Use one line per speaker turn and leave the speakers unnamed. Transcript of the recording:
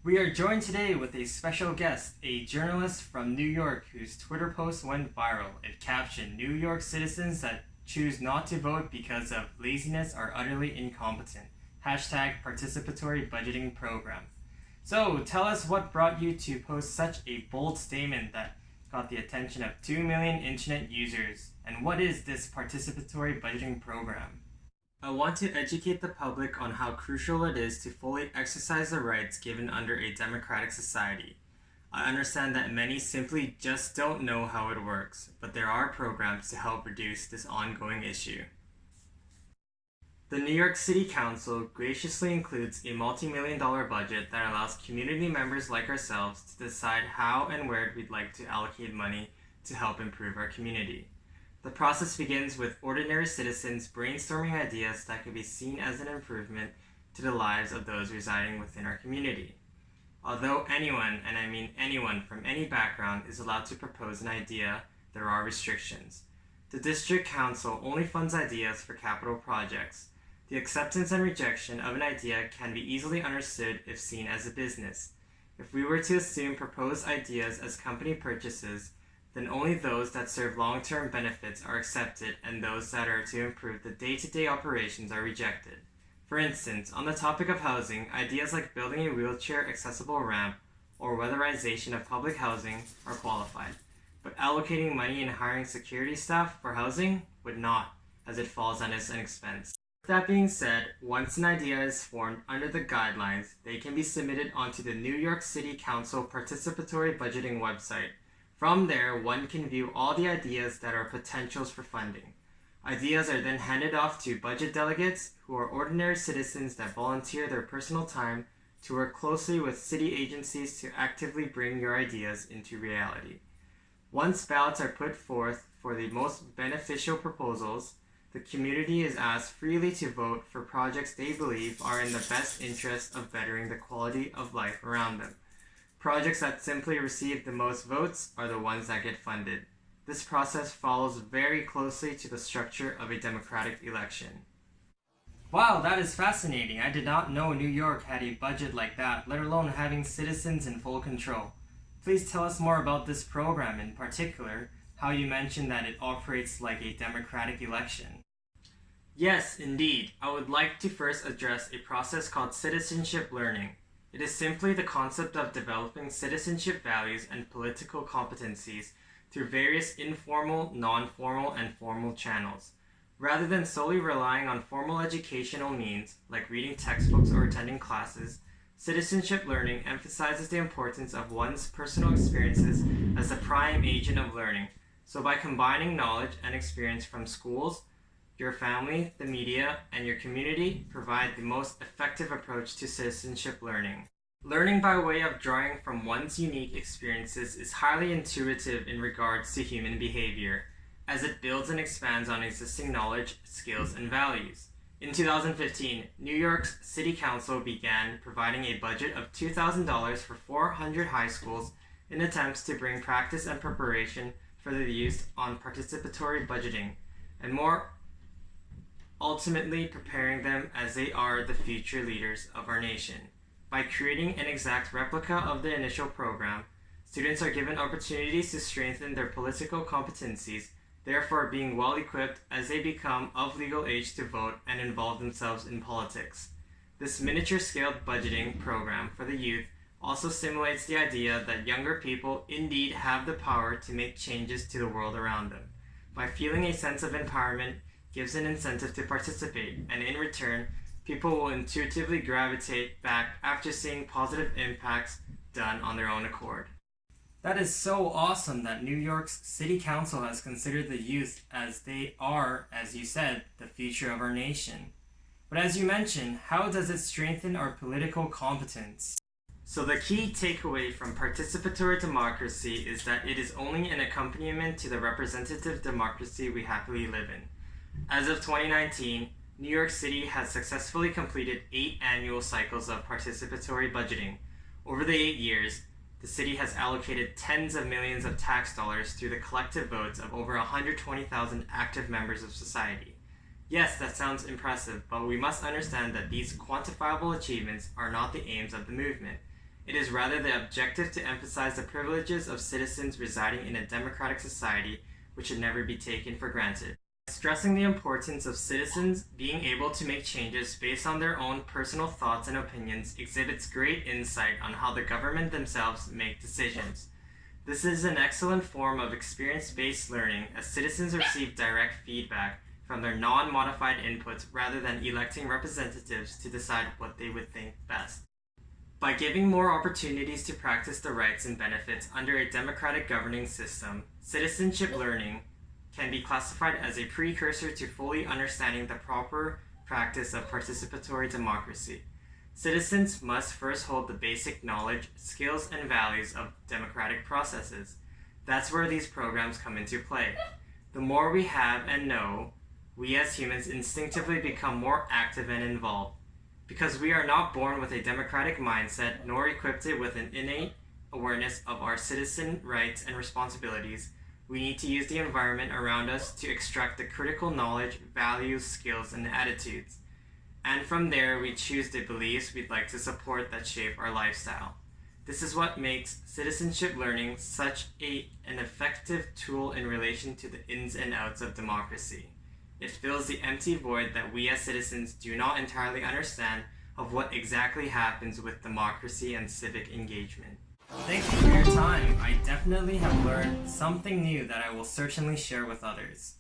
We are joined today with a special guest, a journalist from New York whose Twitter post went viral. It captioned, "New York citizens that choose not to vote because of laziness are utterly incompetent. Hashtag participatory budgeting program." So tell us what brought you to post such a bold statement that got the attention of 2 million internet users, and what is this participatory budgeting program? I want to educate the public on how crucial it is to fully exercise the rights given under a democratic society. I understand that many simply just don't know how it works, but there are programs to help reduce this ongoing issue. The New York City Council graciously includes a multi-million-dollar budget that allows community members like ourselves to decide how and where we'd like to allocate money to help improve our community. The process begins with ordinary citizens brainstorming ideas that could be seen as an improvement to the lives of those residing within our community. Although anyone, and I mean anyone from any background, is allowed to propose an idea, there are restrictions. The District Council only funds ideas for capital projects. The acceptance and rejection of an idea can be easily understood if seen as a business. If we were to assume proposed ideas as company purchases, then only those that serve long-term benefits are accepted and those that are to improve the day-to-day operations are rejected. For instance, on the topic of housing, ideas like building a wheelchair-accessible ramp or weatherization of public housing are qualified, but allocating money and hiring security staff for housing would not, as it falls on as an expense. That being said, once an idea is formed under the guidelines, they can be submitted onto the New York City Council Participatory Budgeting website. From there, one can view all the ideas that are potentials for funding. Ideas are then handed off to budget delegates, who are ordinary citizens that volunteer their personal time to work closely with city agencies to actively bring your ideas into reality. Once ballots are put forth for the most beneficial proposals, the community is asked freely to vote for projects they believe are in the best interest of bettering the quality of life around them. Projects that simply receive the most votes are the ones that get funded. This process follows very closely to the structure of a democratic election. Wow, that is fascinating. I did not know New York had a budget like that, let alone having citizens in full control. Please tell us more about this program, in particular, how you mentioned that it operates like a democratic election. Yes, indeed. I would like to first address a process called citizenship learning. It is simply the concept of developing citizenship values and political competencies through various informal, non-formal, and formal channels. Rather than solely relying on formal educational means, like reading textbooks or attending classes, citizenship learning emphasizes the importance of one's personal experiences as the prime agent of learning. So by combining knowledge and experience from schools, your family, the media, and your community provide the most effective approach to citizenship learning. Learning by way of drawing from one's unique experiences is highly intuitive in regards to human behavior, as it builds and expands on existing knowledge, skills, and values. In 2015, New York's City Council began providing a budget of $2,000 for 400 high schools in attempts to bring practice and preparation for the youth on participatory budgeting, and more ultimately preparing them as they are the future leaders of our nation. By creating an exact replica of the initial program, students are given opportunities to strengthen their political competencies, therefore being well equipped as they become of legal age to vote and involve themselves in politics. This miniature-scaled budgeting program for the youth also simulates the idea that younger people indeed have the power to make changes to the world around them. By feeling a sense of empowerment, gives an incentive to participate, and in return, people will intuitively gravitate back after seeing positive impacts done on their own accord. That is so awesome that New York's City Council has considered the youth as they are, as you said, the future of our nation. But as you mentioned, how does it strengthen our political competence? So the key takeaway from participatory democracy is that it is only an accompaniment to the representative democracy we happily live in. As of 2019, New York City has successfully completed 8 annual cycles of participatory budgeting. Over the 8 years, the city has allocated tens of millions of tax dollars through the collective votes of over 120,000 active members of society. Yes, that sounds impressive, but we must understand that these quantifiable achievements are not the aims of the movement. It is rather the objective to emphasize the privileges of citizens residing in a democratic society, which should never be taken for granted. Stressing the importance of citizens being able to make changes based on their own personal thoughts and opinions exhibits great insight on how the government themselves make decisions. This is an excellent form of experience-based learning, as citizens receive direct feedback from their non-modified inputs rather than electing representatives to decide what they would think best. By giving more opportunities to practice the rights and benefits under a democratic governing system, citizenship learning can be classified as a precursor to fully understanding the proper practice of participatory democracy. Citizens must first hold the basic knowledge, skills, and values of democratic processes. That's where these programs come into play. The more we have and know, we as humans instinctively become more active and involved. Because we are not born with a democratic mindset, nor equipped with an innate awareness of our citizen rights and responsibilities, we need to use the environment around us to extract the critical knowledge, values, skills, and attitudes. And from there, we choose the beliefs we'd like to support that shape our lifestyle. This is what makes citizenship learning such an effective tool in relation to the ins and outs of democracy. It fills the empty void that we as citizens do not entirely understand of what exactly happens with democracy and civic engagement. Thank you for your time. I definitely have learned something new that I will certainly share with others.